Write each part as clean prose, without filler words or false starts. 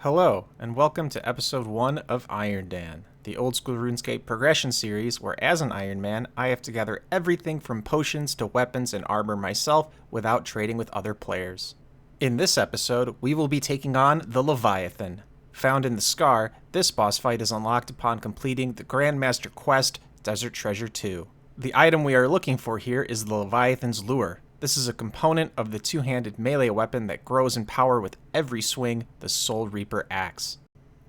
Hello, and welcome to episode 1 of IronDan, the old school RuneScape progression series where, as an Iron Man, I have to gather everything from potions to weapons and armor myself without trading with other players. In this episode, we will be taking on the Leviathan. Found in the Scar, this boss fight is unlocked upon completing the Grandmaster Quest, Desert Treasure 2. The item we are looking for here is the Leviathan's Lure. This is a component of the two-handed melee weapon that grows in power with every swing, the Soul Reaper Axe.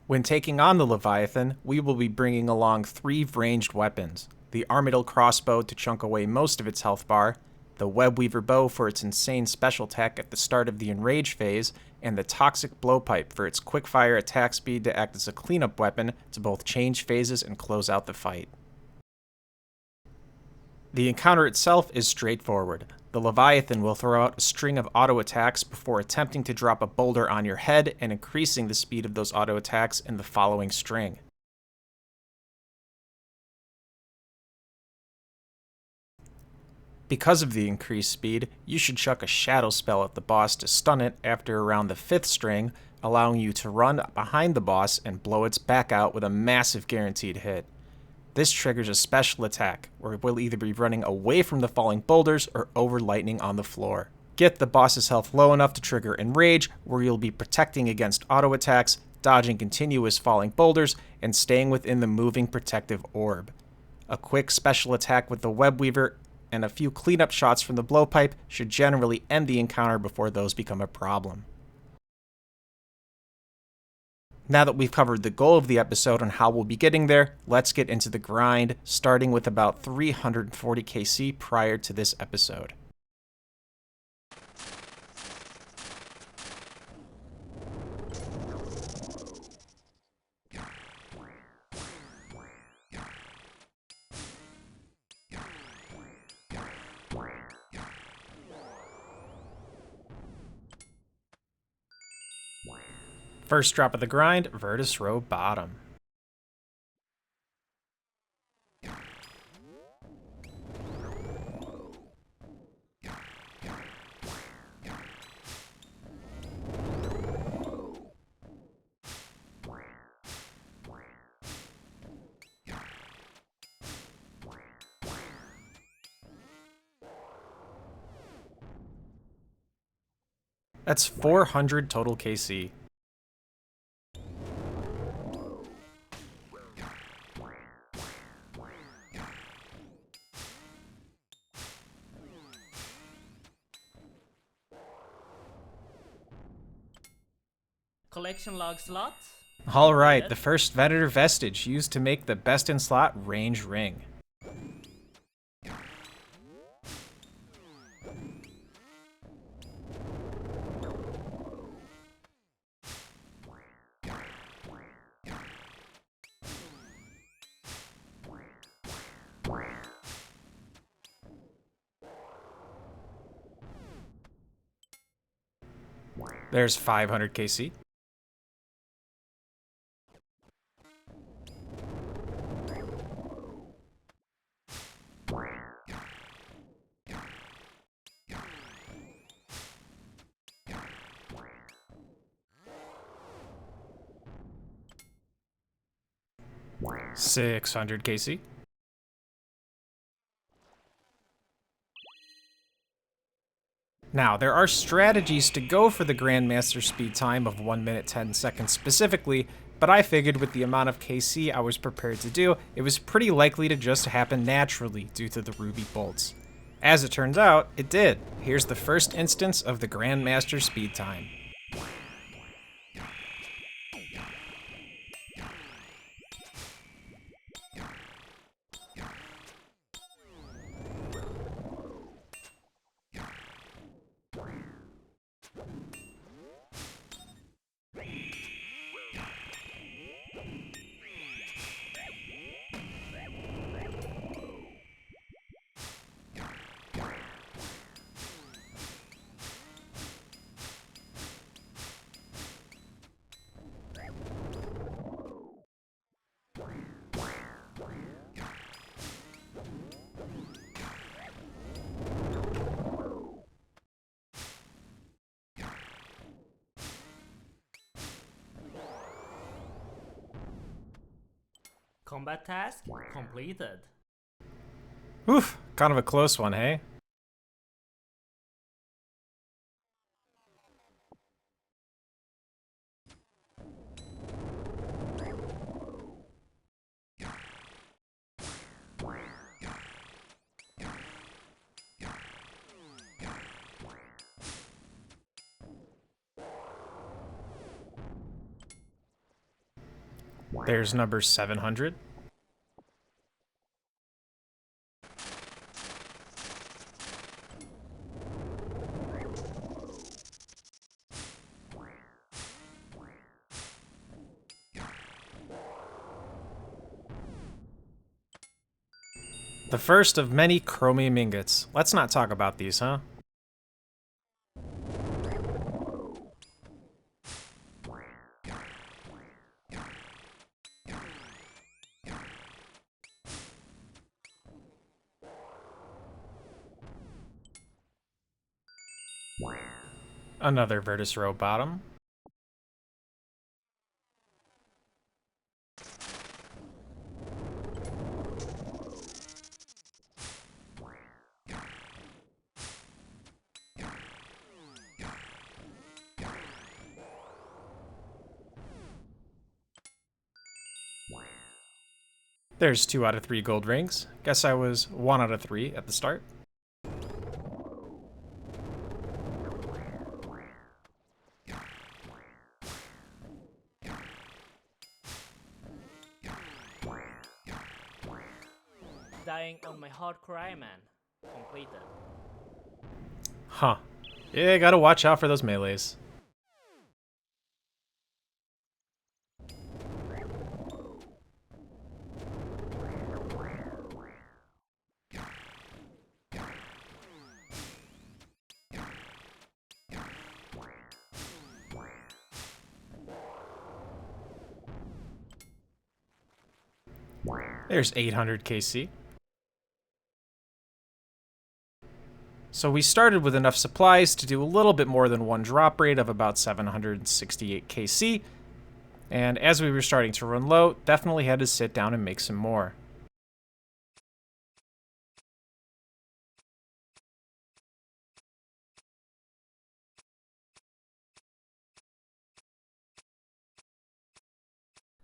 When taking on the Leviathan, we will be bringing along 3 ranged weapons: the Armadyl crossbow to chunk away most of its health bar, the Webweaver bow for its insane special attack at the start of the Enrage phase, and the Toxic blowpipe for its quick-fire attack speed to act as a cleanup weapon to both change phases and close out the fight. The encounter itself is straightforward. The Leviathan will throw out a string of auto attacks before attempting to drop a boulder on your head and increasing the speed of those auto attacks in the following string. Because of the increased speed, you should chuck a shadow spell at the boss to stun it after around the 5th string, allowing you to run behind the boss and blow its back out with a massive guaranteed hit. This triggers a special attack, where it will either be running away from the falling boulders or over lightning on the floor. Get the boss's health low enough to trigger Enrage, where you'll be protecting against auto attacks, dodging continuous falling boulders, and staying within the moving protective orb. A quick special attack with the Webweaver and a few cleanup shots from the blowpipe should generally end the encounter before those become a problem. Now that we've covered the goal of the episode on how we'll be getting there, let's get into the grind, starting with about 340 KC prior to this episode. First drop of the grind, Virtus Row bottom. That's 400 total KC. Collection log slot. Alright, the first Venator Vestige used to make the best in slot range ring. There's 500 KC. $600 KC. Now, there are strategies to go for the Grandmaster speed time of 1 minute 10 seconds specifically, but I figured with the amount of KC I was prepared to do, it was pretty likely to just happen naturally due to the Ruby bolts. As it turns out, it did. Here's the first instance of the Grandmaster speed time. Combat task completed. Oof, kind of a close one, hey? There's number 700. The first of many chromium ingots. Let's not talk about these, huh? Another Virtus row bottom. There's 2 out of 3 gold rings. Guess I was 1 out of 3 at the start. Dying on my hardcore Iron Man completed. Huh. Yeah, gotta watch out for those melees. There's 800 KC. So we started with enough supplies to do a little bit more than one drop rate of about 768 KC, and as we were starting to run low, definitely had to sit down and make some more.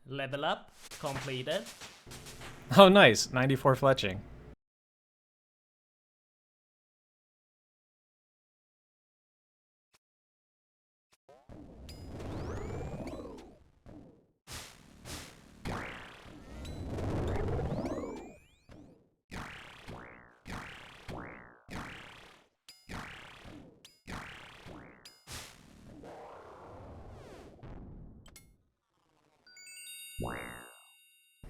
Level up completed. Oh nice, 94 fletching.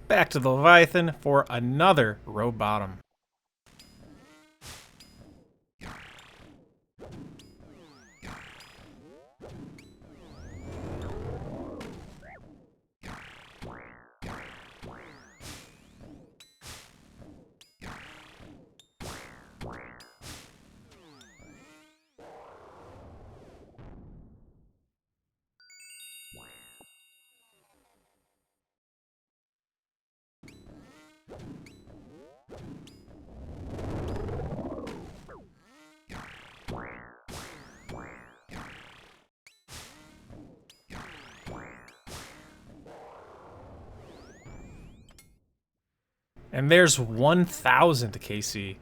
Back to the Leviathan for another row bottom. And there's 1,000 KC.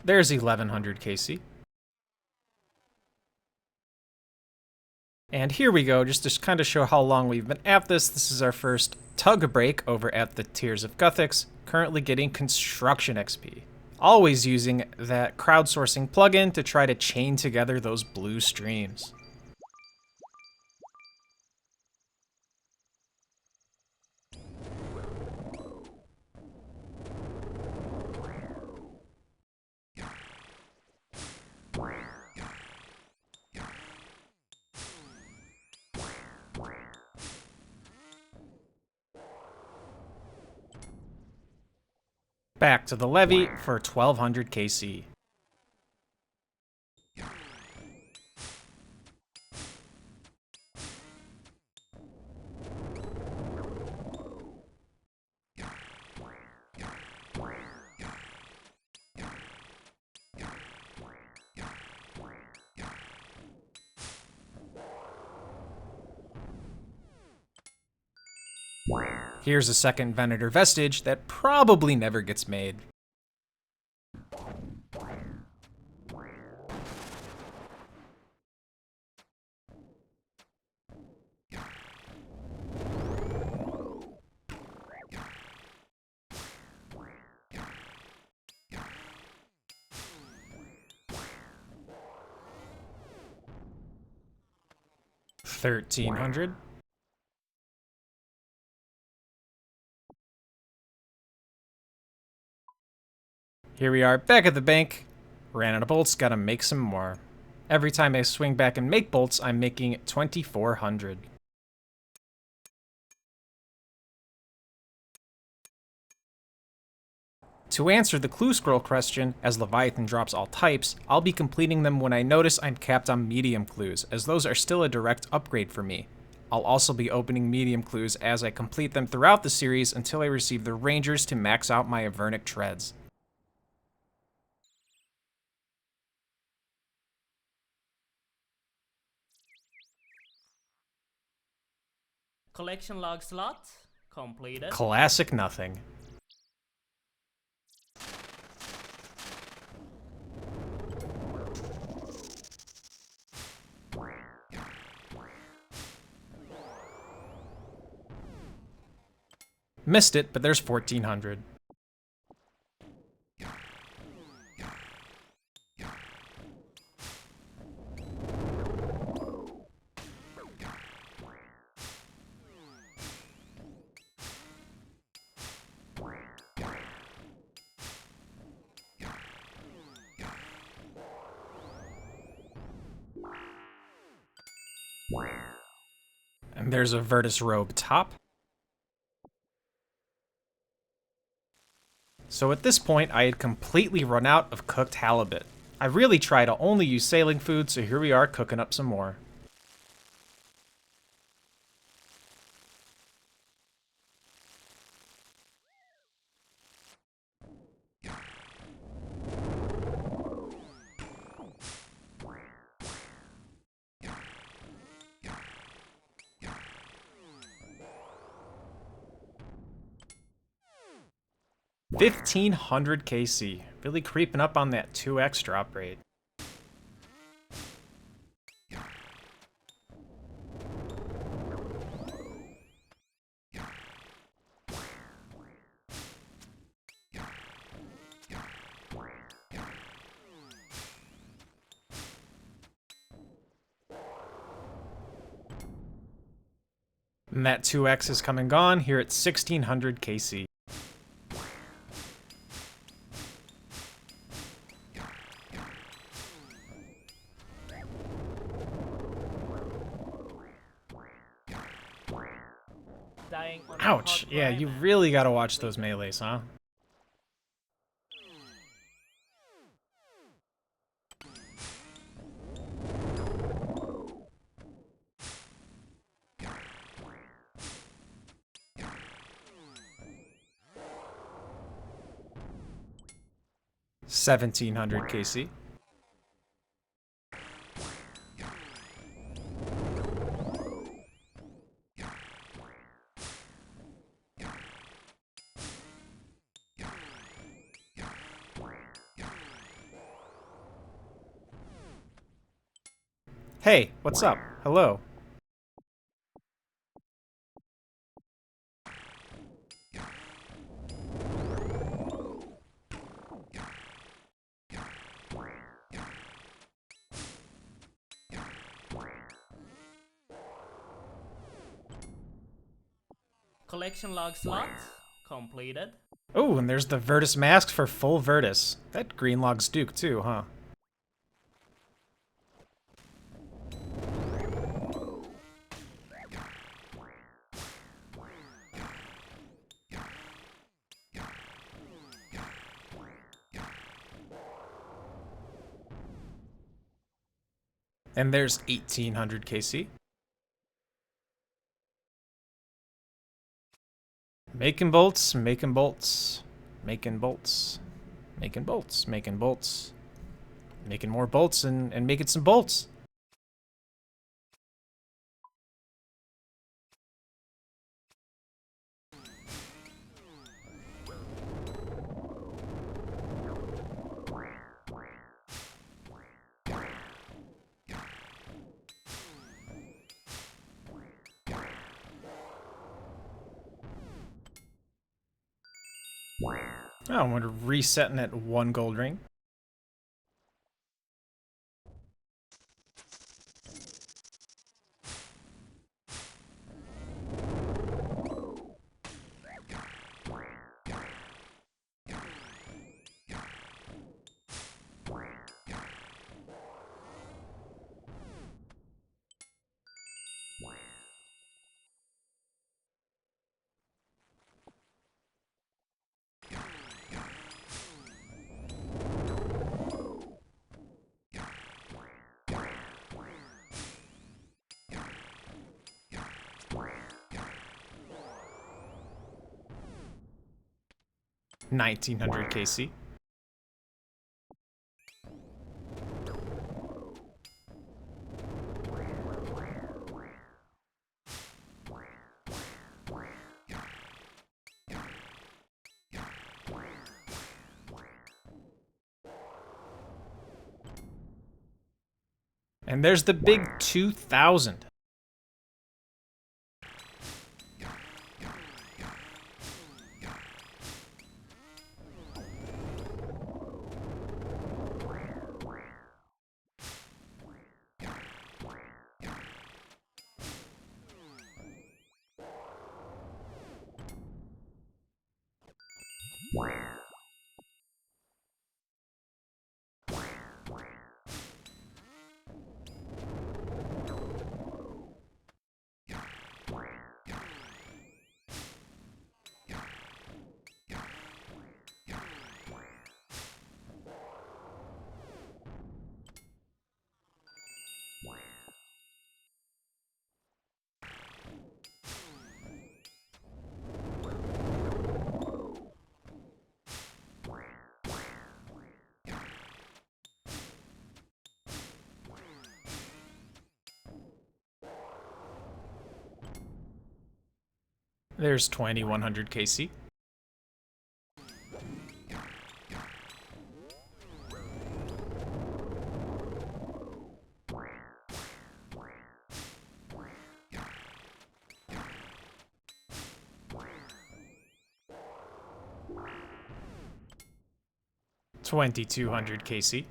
There's 1,100 KC. And here we go, just to kind of show how long we've been at this. This is our first tug break over at the Tears of Guthix, currently getting construction XP. Always using that crowdsourcing plugin to try to chain together those blue streams. Back to the levee for 1200 KC. Here's a second Venator vestige that probably never gets made. $1,300. Here we are back at the bank. Ran out of bolts, gotta make some more. Every time I swing back and make bolts, I'm making 2,400. To answer the clue scroll question, as Leviathan drops all types, I'll be completing them when I notice I'm capped on medium clues, as those are still a direct upgrade for me. I'll also be opening medium clues as I complete them throughout the series until I receive the Rangers to max out my Avernic treads. Collection log slot completed. Classic nothing. Missed it, but there's 1,400. And there's a Virtus robe top. So at this point, I had completely run out of cooked halibut. I really try to only use sailing food, so here we are cooking up some more. $1,500 KC, really creeping up on that 2x drop rate. And that 2x is come and gone here at 1,600 KC. Dying on my Ouch, hard yeah, cry, you man. really gotta watch those melees, huh? $1,700 KC. Hey, what's up? Hello. Collection log slot completed. Oh, and there's the Virtus mask for full Virtus. That green log's Duke too, huh? And there's 1800 KC. Making bolts, making bolts, making bolts, making bolts, making bolts, making more bolts and making some bolts. Oh, we're resetting at 1 gold ring. $1,900 KC. And there's the big 2,000. There's 2,100 KC. $2,200 KC.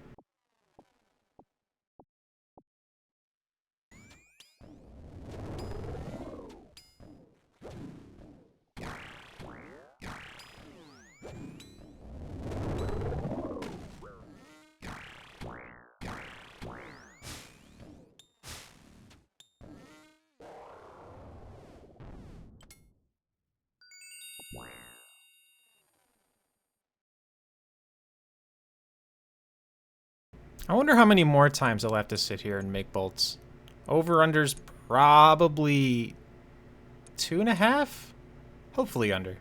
I wonder how many more times I'll have to sit here and make bolts. Over-under's probably 2.5? Hopefully under.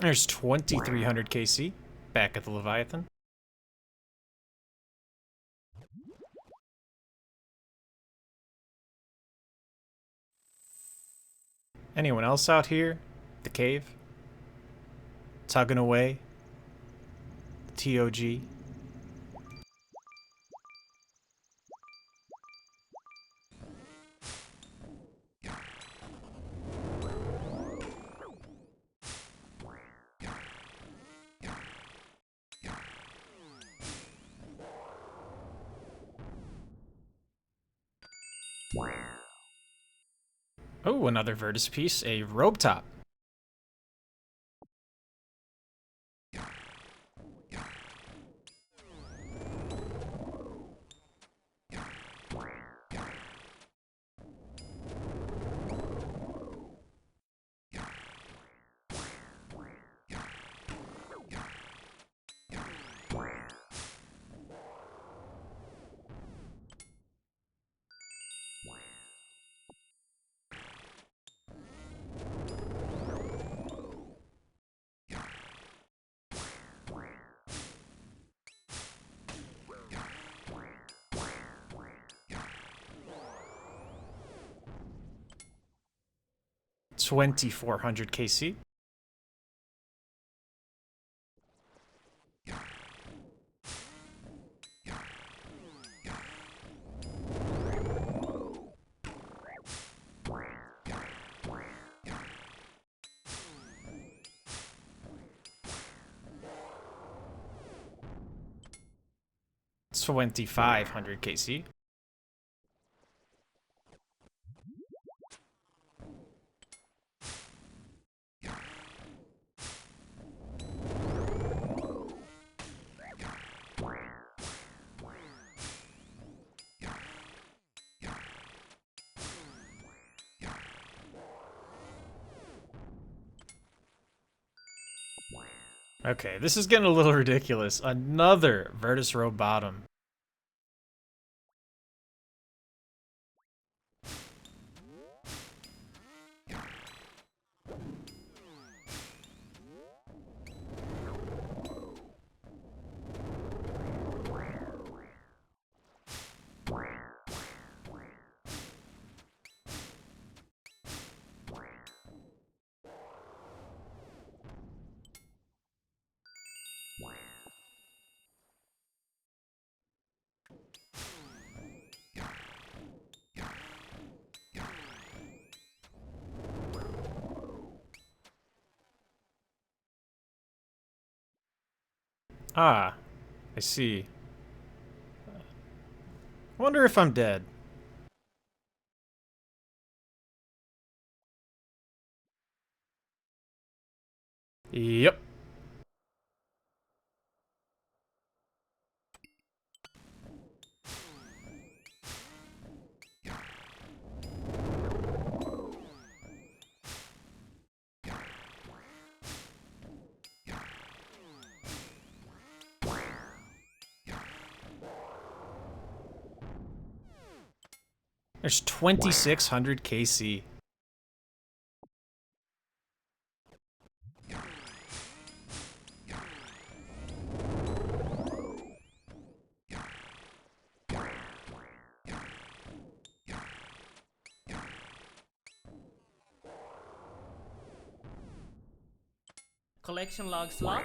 There's 2,300 KC, back at the Leviathan. Anyone else out here? The cave? Tugging away? TOG? Oh, another Virtus piece, a robe top. 2400 KC. It's 2500 KC. Okay, this is getting a little ridiculous. Another Virtus Row bottom. Ah, I see. Wonder if I'm dead. Yep. There's 2600 KC. Collection log slot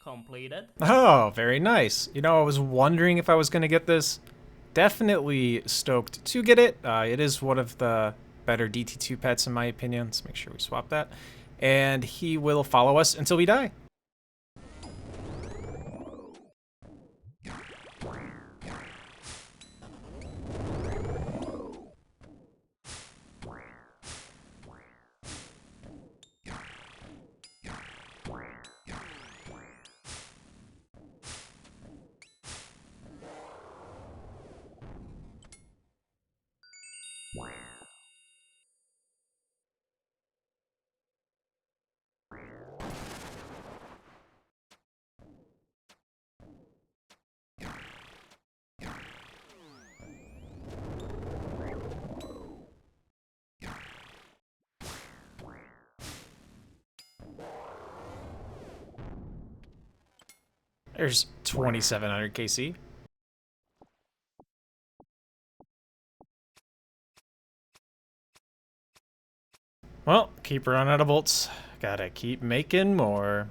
completed. Oh, very nice. You know, I was wondering if I was going to get this. Definitely stoked to get it. It is one of the better DT2 pets in my opinion. Let's make sure we swap that. And he will follow us until we die. There's 2700 KC. Well, keep running out of bolts. Gotta keep making more.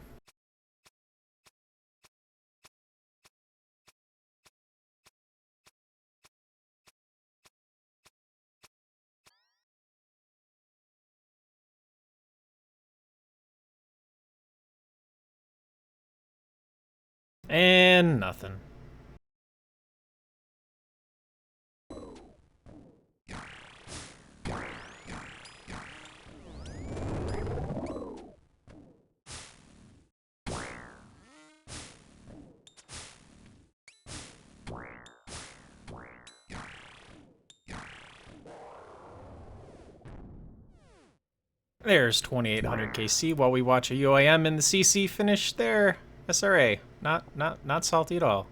And nothing. There's 2800 KC while we watch a UIM and the CC finish their SRA. Not salty at all.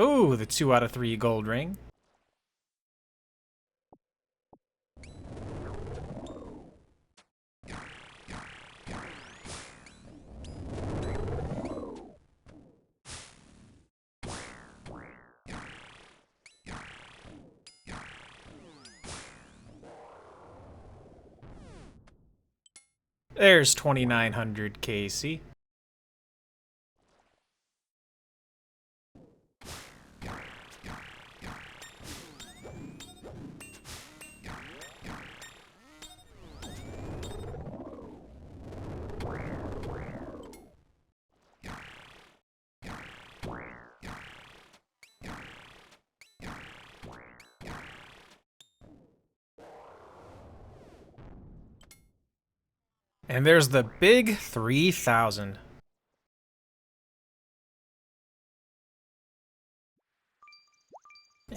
Ooh, the 2 out of 3 gold ring. There's 2900 KC. And there's the big 3000.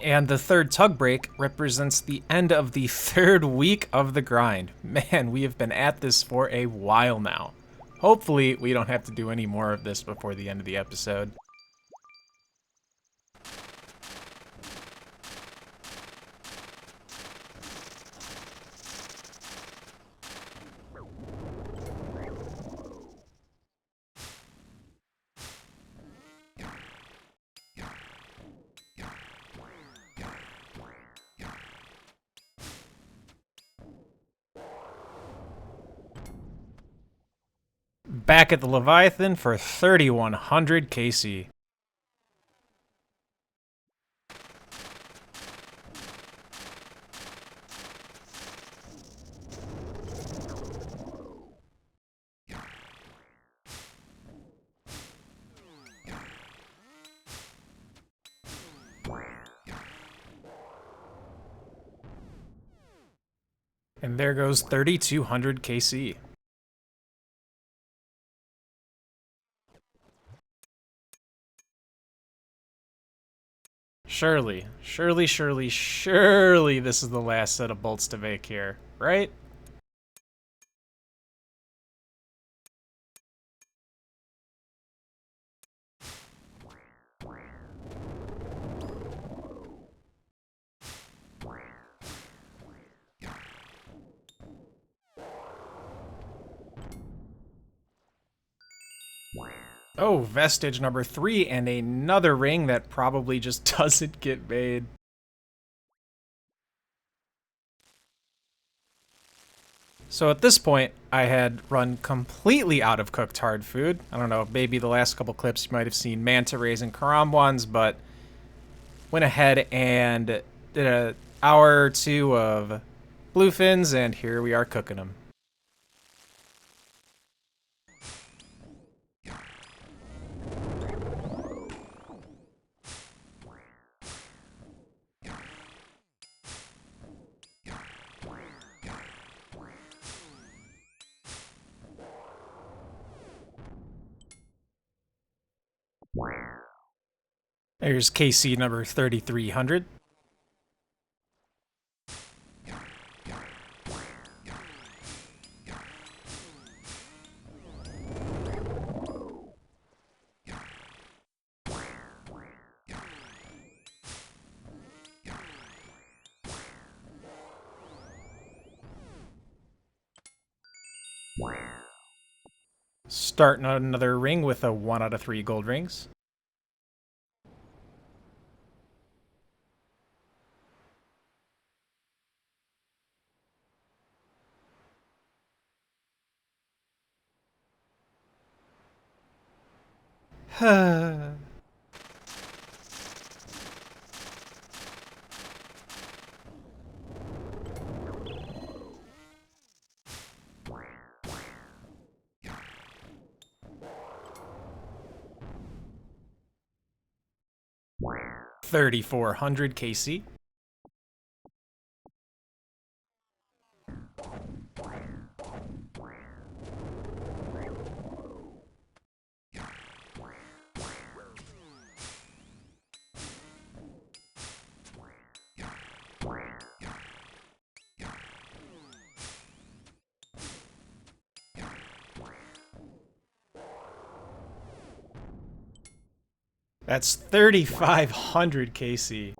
And the third tug break represents the end of the third week of the grind. Man, we have been at this for a while now. Hopefully, we don't have to do any more of this before the end of the episode. Back at the Leviathan for 3100 KC. And there goes 3200 KC. Surely, surely this is the last set of bolts to make here, right? Oh, vestige number 3 and another ring that probably just doesn't get made. So at this point, I had run completely out of cooked hard food. I don't know, maybe the last couple clips you might have seen manta rays and karam ones, but went ahead and did an hour or two of bluefins, and here we are cooking them. There's KC number 3300. Starting another ring with a 1 out of 3 gold rings. $3,400 KC. That's 3,500 KC.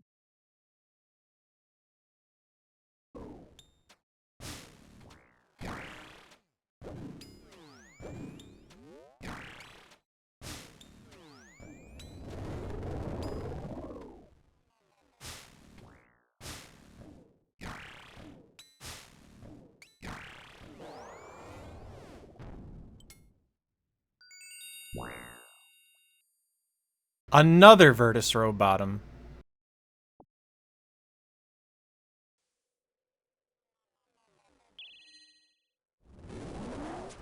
Another Vertisrow bottom.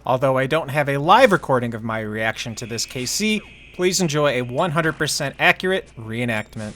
Although I don't have a live recording of my reaction to this KC, please enjoy a 100% accurate reenactment.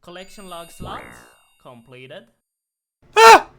Collection log slot completed. Ah!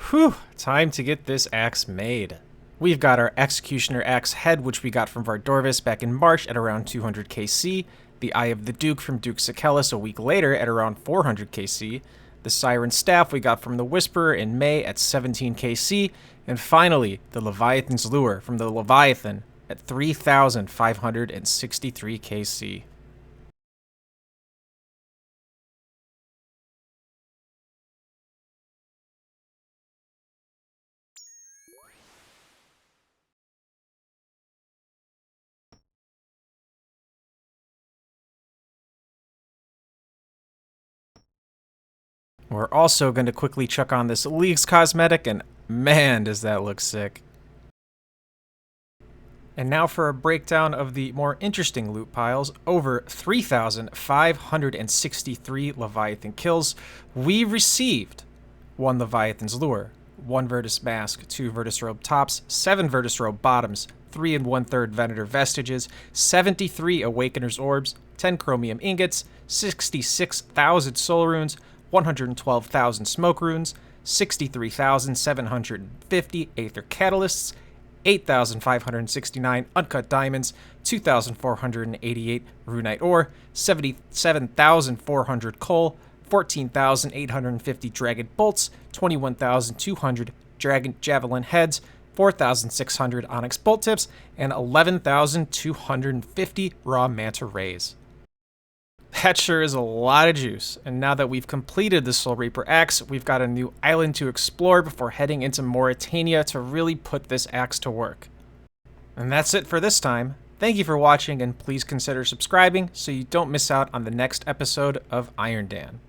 Whew, time to get this axe made. We've got our Executioner Axe head, which we got from Vardorvis back in March at around 200 KC, the Eye of the Duke from Duke Sikelis a week later at around 400 KC, the Siren Staff we got from the Whisperer in May at 17 KC, and finally, the Leviathan's Lure from the Leviathan at 3,563 KC. We're also going to quickly check on this League's cosmetic, and man, does that look sick. And now for a breakdown of the more interesting loot piles. Over 3,563 Leviathan kills. We received 1 Leviathan's Lure, 1 Virtus Mask, 2 Virtus Robe tops, 7 Virtus Robe bottoms, 3 1/3 Venator vestiges, 73 Awakener's orbs, 10 chromium ingots, 66,000 soul runes, 112,000 smoke runes, 63,750 Aether catalysts, 8,569 uncut diamonds, 2,488 runite ore, 77,400 coal, 14,850 dragon bolts, 21,200 dragon javelin heads, 4,600 onyx bolt tips, and 11,250 raw manta rays. That sure is a lot of juice, and now that we've completed the Soul Reaper axe, we've got a new island to explore before heading into Mauritania to really put this axe to work. And that's it for this time. Thank you for watching, and please consider subscribing so you don't miss out on the next episode of IronDan.